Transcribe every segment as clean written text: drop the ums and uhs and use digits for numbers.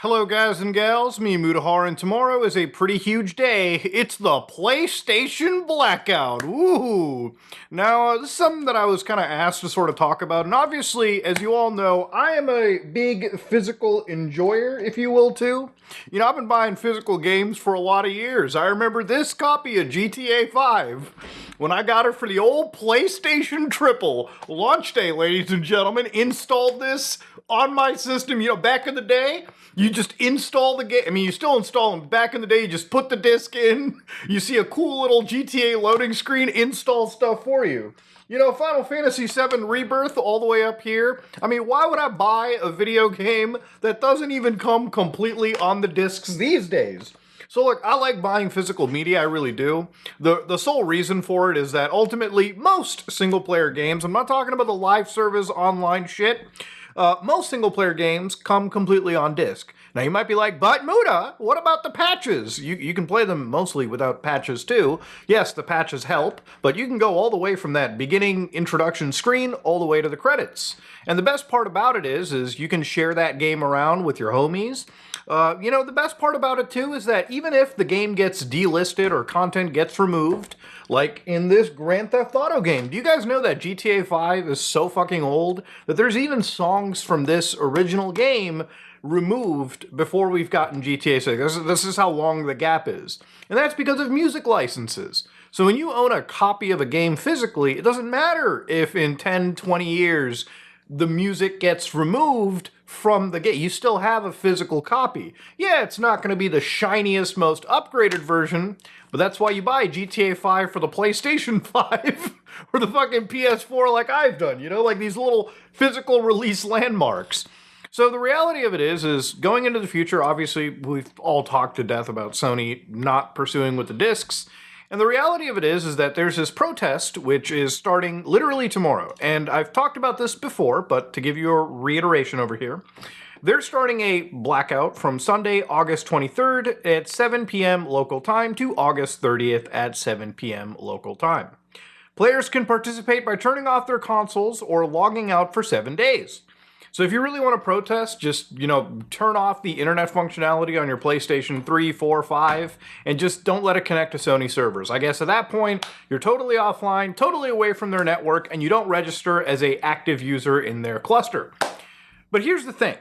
Hello guys and gals, me Mutahar, and tomorrow is a pretty huge day. It's the PlayStation Blackout. Woohoo! Now, this is something that I was kind of asked to sort of talk about, and obviously, as you all know, I am a big physical enjoyer, if you will, too. You know, I've been buying physical games for a lot of years. I remember this copy of GTA 5 when I got it for the old PlayStation Triple. Launch day, ladies and gentlemen. Installed this on my system, you know, back in the day. You just install the game. I mean, you still install them. Back in the day, you just put the disc in. You see a cool little GTA loading screen, install stuff for you. You know, Final Fantasy VII Rebirth all the way up here. I mean, why would I buy a video game that doesn't even come completely on the discs these days? So look, I like buying physical media, I really do. The sole reason for it is that ultimately most single-player games, I'm not talking about the live service online shit, most single-player games come completely on disc. Now you might be like, but Muda, what about the patches? You can play them mostly without patches too. Yes, the patches help, but you can go all the way from that beginning introduction screen all the way to the credits. And the best part about it is you can share that game around with your homies. You know, the best part about it too is that even if the game gets delisted or content gets removed, like in this Grand Theft Auto game, do you guys know that GTA 5 is so fucking old that there's even songs from this original game removed before we've gotten GTA 6? This is how long the gap is. And that's because of music licenses. So when you own a copy of a game physically, it doesn't matter if in 10, 20 years the music gets removed from the game. You still have a physical copy. Yeah, it's not going to be the shiniest, most upgraded version, but that's why you buy GTA 5 for the PlayStation 5 or the fucking PS4 like I've done, you know, like these little physical release landmarks. So the reality of it is going into the future, obviously we've all talked to death about Sony not pursuing with the discs. And the reality of it is that there's this protest which is starting literally tomorrow. And I've talked about this before, but to give you a reiteration over here, they're starting a blackout from Sunday, August 23rd at 7 p.m. local time to August 30th at 7 p.m. local time. Players can participate by turning off their consoles or logging out for 7 days. So if you really want to protest, just, you know, turn off the internet functionality on your PlayStation 3, 4, 5, and just don't let it connect to Sony servers. I guess at that point, you're totally offline, totally away from their network, and you don't register as an active user in their cluster. But here's the thing.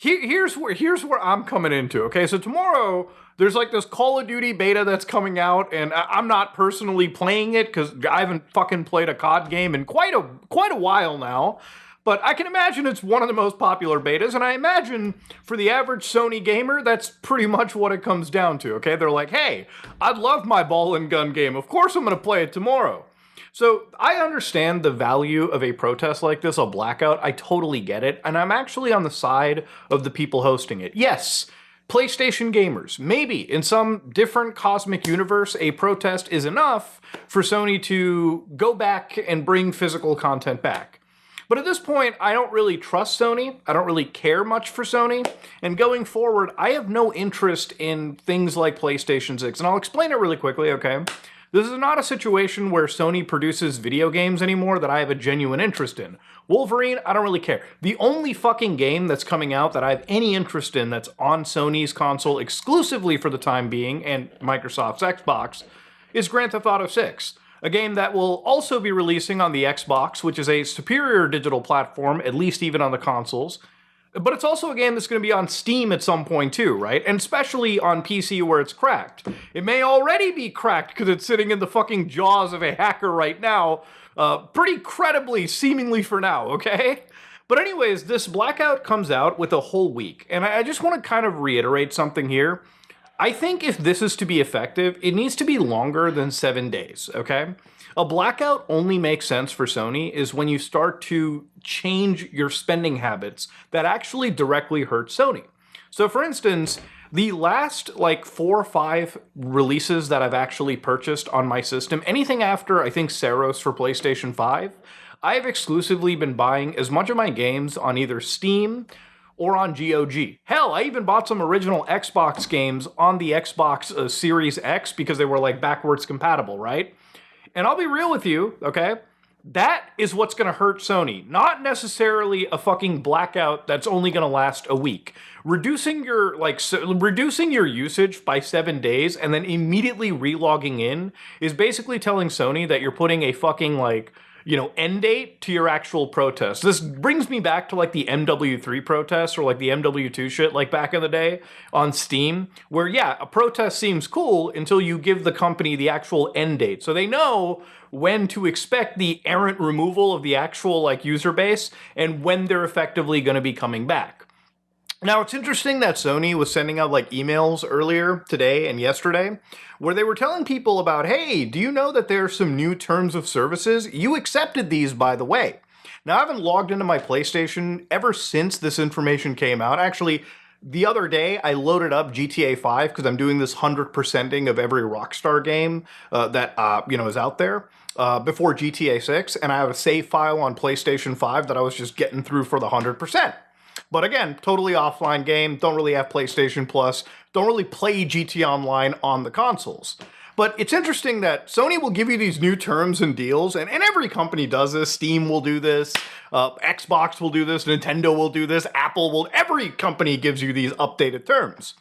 Here's where I'm coming into, okay? So tomorrow, there's like this Call of Duty beta that's coming out, and I'm not personally playing it because I haven't fucking played a COD game in quite a while now. But I can imagine it's one of the most popular betas, and I imagine for the average Sony gamer, that's pretty much what it comes down to, okay? They're like, hey, I'd love my ball and gun game. Of course I'm going to play it tomorrow. So I understand the value of a protest like this, a blackout. I totally get it, and I'm actually on the side of the people hosting it. Yes, PlayStation gamers, maybe in some different cosmic universe, a protest is enough for Sony to go back and bring physical content back. But at this point, I don't really trust Sony. I don't really care much for Sony. And going forward, I have no interest in things like PlayStation 6. And I'll explain it really quickly, okay? This is not a situation where Sony produces video games anymore that I have a genuine interest in. Wolverine, I don't really care. The only fucking game that's coming out that I have any interest in that's on Sony's console exclusively for the time being, and Microsoft's Xbox, is Grand Theft Auto 6. A game that will also be releasing on the Xbox, which is a superior digital platform, at least even on the consoles. But it's also a game that's going to be on Steam at some point too, right? And especially on PC where it's cracked. It may already be cracked because it's sitting in the fucking jaws of a hacker right now, pretty credibly, seemingly for now, okay? But anyways, this Blackout comes out with a whole week. And I just want to kind of reiterate something here. I think if this is to be effective, it needs to be longer than 7 days, okay? A blackout only makes sense for Sony is when you start to change your spending habits that actually directly hurt Sony. So for instance, the last like 4 or 5 releases that I've actually purchased on my system, anything after I think Saros for PlayStation 5, I've exclusively been buying as much of my games on either Steam or on GOG. Hell, I even bought some original Xbox games on the Xbox Series X because they were like backwards compatible, right? And I'll be real with you, okay? That is what's going to hurt Sony, not necessarily a fucking blackout that's only going to last a week. Reducing your reducing your usage by 7 days and then immediately relogging in is basically telling Sony that you're putting a fucking end date to your actual protest. This brings me back to like the MW3 protests or like the MW2 shit like back in the day on Steam, where yeah, a protest seems cool until you give the company the actual end date. So they know when to expect the errant removal of the actual like user base and when they're effectively going to be coming back. Now, it's interesting that Sony was sending out like emails earlier today and yesterday where they were telling people about, hey, do you know that there are some new terms of services? You accepted these, by the way. Now, I haven't logged into my PlayStation ever since this information came out. Actually, the other day, I loaded up GTA 5 because I'm doing this 100%ing of every Rockstar game that is out there before GTA 6, and I have a save file on PlayStation 5 that I was just getting through for the 100%. But again, totally offline game, don't really have PlayStation Plus, don't really play GTA Online on the consoles. But it's interesting that Sony will give you these new terms and deals, and every company does this. Steam will do this, Xbox will do this, Nintendo will do this, Apple will, every company gives you these updated terms.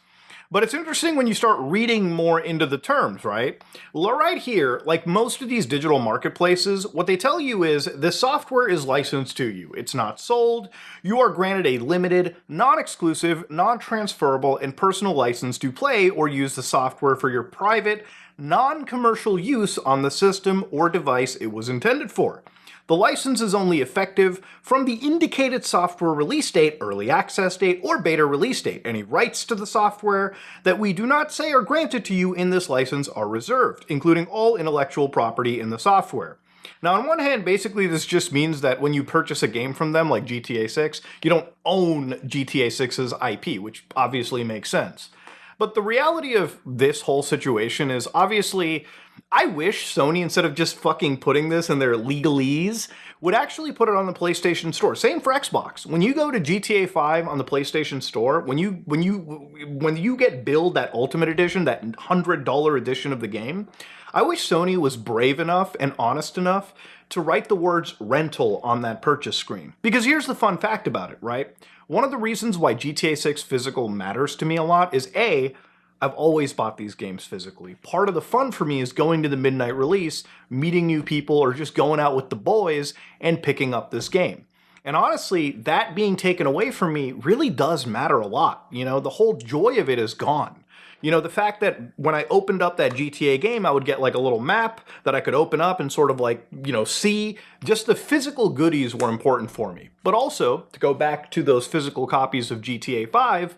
But it's interesting when you start reading more into the terms, right? Well, right here, like most of these digital marketplaces, what they tell you is the software is licensed to you. It's not sold. You are granted a limited, non-exclusive, non-transferable, and personal license to play or use the software for your private, non-commercial use on the system or device it was intended for. The license is only effective from the indicated software release date, early access date, or beta release date. Any rights to the software that we do not say are granted to you in this license are reserved, including all intellectual property in the software. Now, on one hand, basically this just means that when you purchase a game from them, like GTA 6, you don't own GTA 6's IP, which obviously makes sense. But the reality of this whole situation is obviously, I wish Sony, instead of just fucking putting this in their legalese, would actually put it on the PlayStation Store. Same for Xbox. When you go to GTA 5 on the PlayStation Store, when you get billed that Ultimate Edition, that $100 edition of the game, I wish Sony was brave enough and honest enough to write the words rental on that purchase screen. Because here's the fun fact about it, right? One of the reasons why GTA 6 physical matters to me a lot is A, I've always bought these games physically. Part of the fun for me is going to the midnight release, meeting new people, or just going out with the boys and picking up this game. And honestly, that being taken away from me really does matter a lot. You know, the whole joy of it is gone. You know, the fact that when I opened up that GTA game, I would get like a little map that I could open up and sort of like, see. Just the physical goodies were important for me. But also, to go back to those physical copies of GTA 5,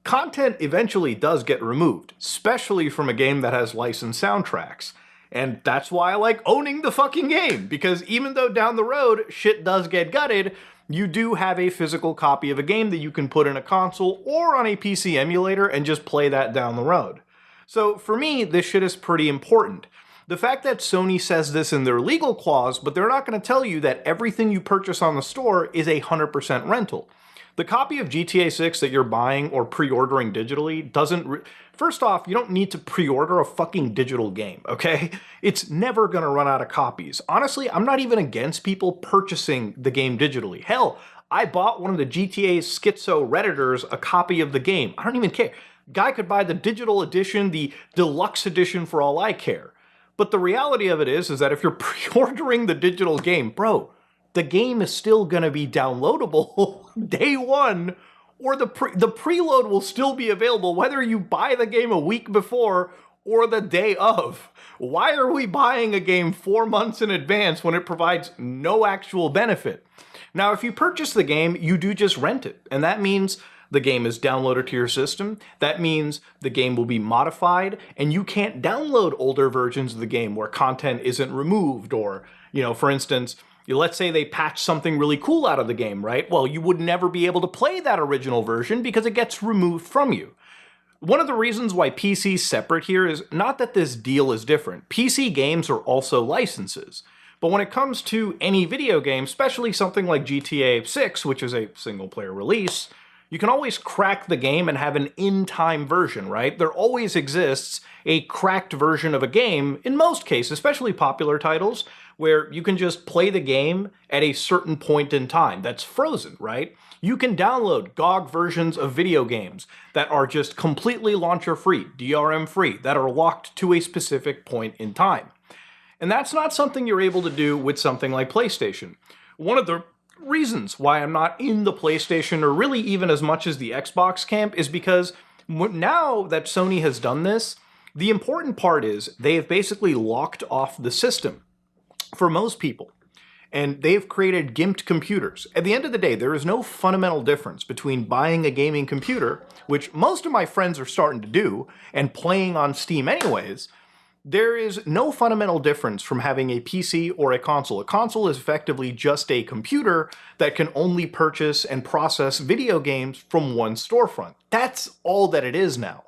content eventually does get removed, especially from a game that has licensed soundtracks. And that's why I like owning the fucking game, because even though down the road shit does get gutted, you do have a physical copy of a game that you can put in a console or on a PC emulator and just play that down the road. So for me, this shit is pretty important. The fact that Sony says this in their legal clause, but they're not going to tell you that everything you purchase on the store is 100% rental. The copy of GTA 6 that you're buying or pre-ordering digitally doesn't... First off, you don't need to pre-order a fucking digital game, okay? It's never gonna run out of copies. Honestly, I'm not even against people purchasing the game digitally. Hell, I bought one of the GTA Schizo Redditors a copy of the game. I don't even care. Guy could buy the digital edition, the deluxe edition for all I care. But the reality of it is that if you're pre-ordering the digital game, bro, the game is still gonna be downloadable day one, or the preload will still be available whether you buy the game a week before or the day of. Why are we buying a game 4 months in advance when it provides no actual benefit? Now, if you purchase the game, you do just rent it, and that means the game is downloaded to your system. That means the game will be modified, and you can't download older versions of the game where content isn't removed, or, for instance, let's say they patch something really cool out of the game, right? Well, you would never be able to play that original version because it gets removed from you. One of the reasons why PC's separate here is not that this deal is different. PC games are also licenses. But when it comes to any video game, especially something like GTA 6, which is a single-player release, you can always crack the game and have an in-time version, right? There always exists a cracked version of a game, in most cases, especially popular titles, where you can just play the game at a certain point in time that's frozen, right? You can download GOG versions of video games that are just completely launcher free, DRM free, that are locked to a specific point in time. And that's not something you're able to do with something like PlayStation. One of the reasons why I'm not in the PlayStation, or really even as much as the Xbox camp, is because now that Sony has done this, the important part is they have basically locked off the system for most people. And they've created gimped computers. At the end of the day, there is no fundamental difference between buying a gaming computer, which most of my friends are starting to do, and playing on Steam anyways. There is no fundamental difference from having a PC or a console. A console is effectively just a computer that can only purchase and process video games from one storefront. That's all that it is now.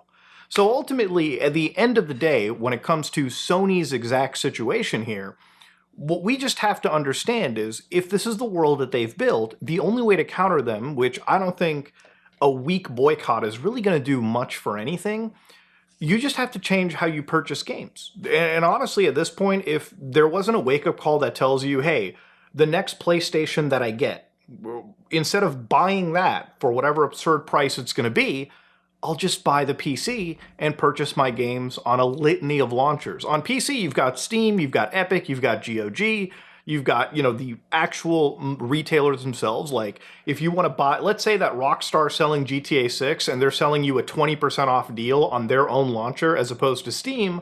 So ultimately, at the end of the day, when it comes to Sony's exact situation here, what we just have to understand is, if this is the world that they've built, the only way to counter them, which I don't think a weak boycott is really going to do much for anything, you just have to change how you purchase games. And honestly, at this point, if there wasn't a wake-up call that tells you, hey, the next PlayStation that I get, instead of buying that for whatever absurd price it's going to be, I'll just buy the PC and purchase my games on a litany of launchers. On PC, you've got Steam, you've got Epic, you've got GOG, you've got, the actual retailers themselves. Like, if you want to buy, let's say that Rockstar's selling GTA 6 and they're selling you a 20% off deal on their own launcher as opposed to Steam,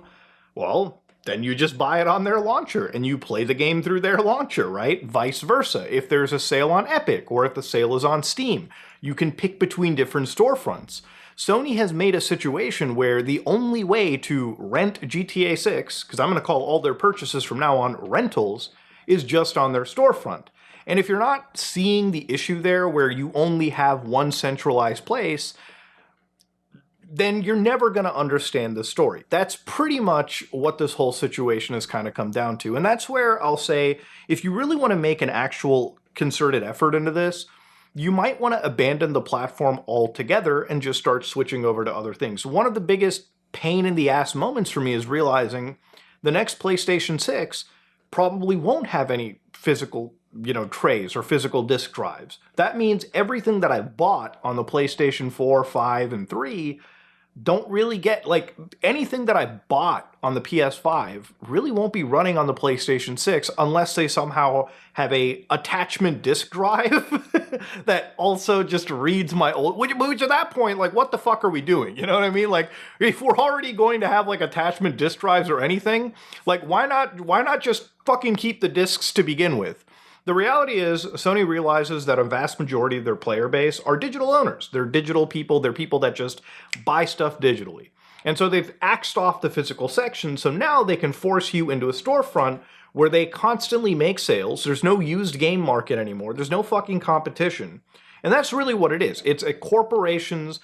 well, then you just buy it on their launcher and you play the game through their launcher, right? Vice versa. If there's a sale on Epic or if the sale is on Steam, you can pick between different storefronts. Sony has made a situation where the only way to rent GTA 6, because I'm going to call all their purchases from now on rentals, is just on their storefront. And if you're not seeing the issue there where you only have one centralized place, then you're never going to understand the story. That's pretty much what this whole situation has kind of come down to. And that's where I'll say, if you really want to make an actual concerted effort into this, you might want to abandon the platform altogether and just start switching over to other things. One of the biggest pain in the ass moments for me is realizing the next PlayStation 6 probably won't have any physical, trays or physical disk drives. That means everything that I bought on the PlayStation 4, 5, and 3 don't really get, anything that I bought on the PS5 really won't be running on the PlayStation 6 unless they somehow have a attachment disk drive that also just reads my old, which at that point, what the fuck are we doing? You know what I mean? If we're already going to have attachment disk drives or anything, why not just fucking keep the discs to begin with? The reality is, Sony realizes that a vast majority of their player base are digital owners. They're digital people. They're people that just buy stuff digitally. And so they've axed off the physical section, so now they can force you into a storefront where they constantly make sales. There's no used game market anymore. There's no fucking competition. And that's really what it is. It's a corporation's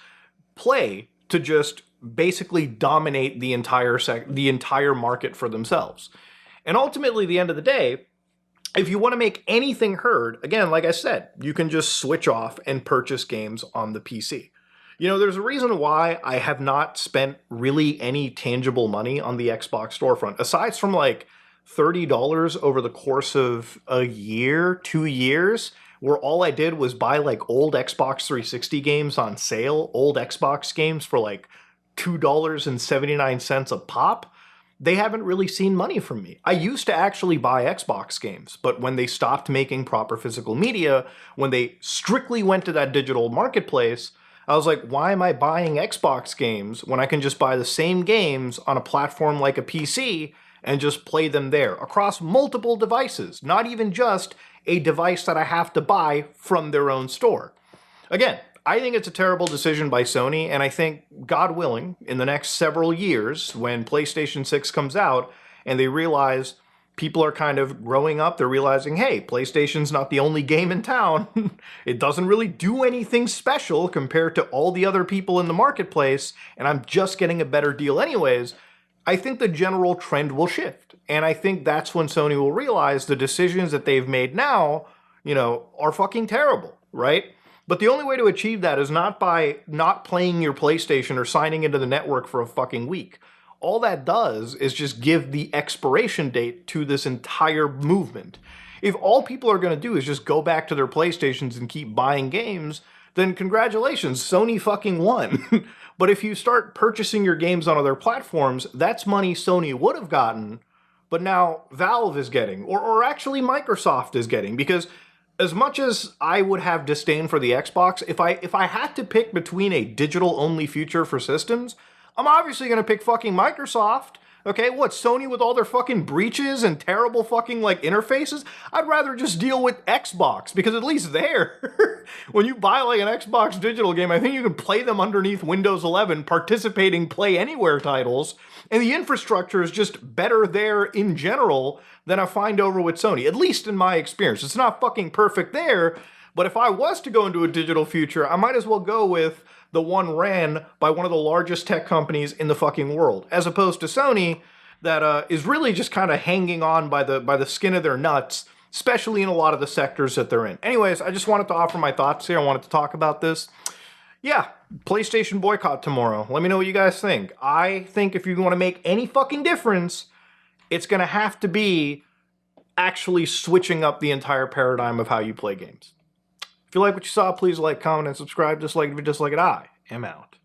play to just basically dominate the entire market for themselves. And ultimately, at the end of the day, if you want to make anything heard, again, like I said, you can just switch off and purchase games on the PC. There's a reason why I have not spent really any tangible money on the Xbox storefront, aside from $30 over the course of a year, 2 years, where all I did was buy old Xbox 360 games on sale, old Xbox games for $2.79 a pop. They haven't really seen money from me. I used to actually buy Xbox games, but when they stopped making proper physical media, when they strictly went to that digital marketplace, I was like, why am I buying Xbox games when I can just buy the same games on a platform like a PC and just play them there across multiple devices, not even just a device that I have to buy from their own store? Again, I think it's a terrible decision by Sony, and I think, God willing, in the next several years, when PlayStation 6 comes out and they realize people are kind of growing up, they're realizing, hey, PlayStation's not the only game in town. It doesn't really do anything special compared to all the other people in the marketplace, and I'm just getting a better deal anyways. I think the general trend will shift, and I think that's when Sony will realize the decisions that they've made now, are fucking terrible, right? But the only way to achieve that is not by not playing your PlayStation or signing into the network for a fucking week. all that does is just give the expiration date to this entire movement. If all people are going to do is just go back to their PlayStations and keep buying games, then congratulations, Sony fucking won. But if you start purchasing your games on other platforms, that's money Sony would have gotten, but now Valve is getting, or actually Microsoft is getting, because as much as I would have disdain for the Xbox, if I had to pick between a digital-only future for systems, I'm obviously going to pick fucking Microsoft. Okay, what, Sony with all their fucking breaches and terrible fucking, like, interfaces? I'd rather just deal with Xbox, because at least there, when you buy, like, an Xbox digital game, I think you can play them underneath Windows 11, participating Play Anywhere titles, and the infrastructure is just better there in general than I find over with Sony, at least in my experience. It's not fucking perfect there, but if I was to go into a digital future, I might as well go with the one ran by one of the largest tech companies in the fucking world, as opposed to Sony, that is really just kind of hanging on by the skin of their nuts, especially in a lot of the sectors that they're in. Anyways, I just wanted to offer my thoughts here. I wanted to talk about this. Yeah, PlayStation boycott tomorrow. Let me know what you guys think. I think if you want to make any fucking difference, it's going to have to be actually switching up the entire paradigm of how you play games. If you like what you saw, please like, comment, and subscribe. Just like if you dislike it, I am out.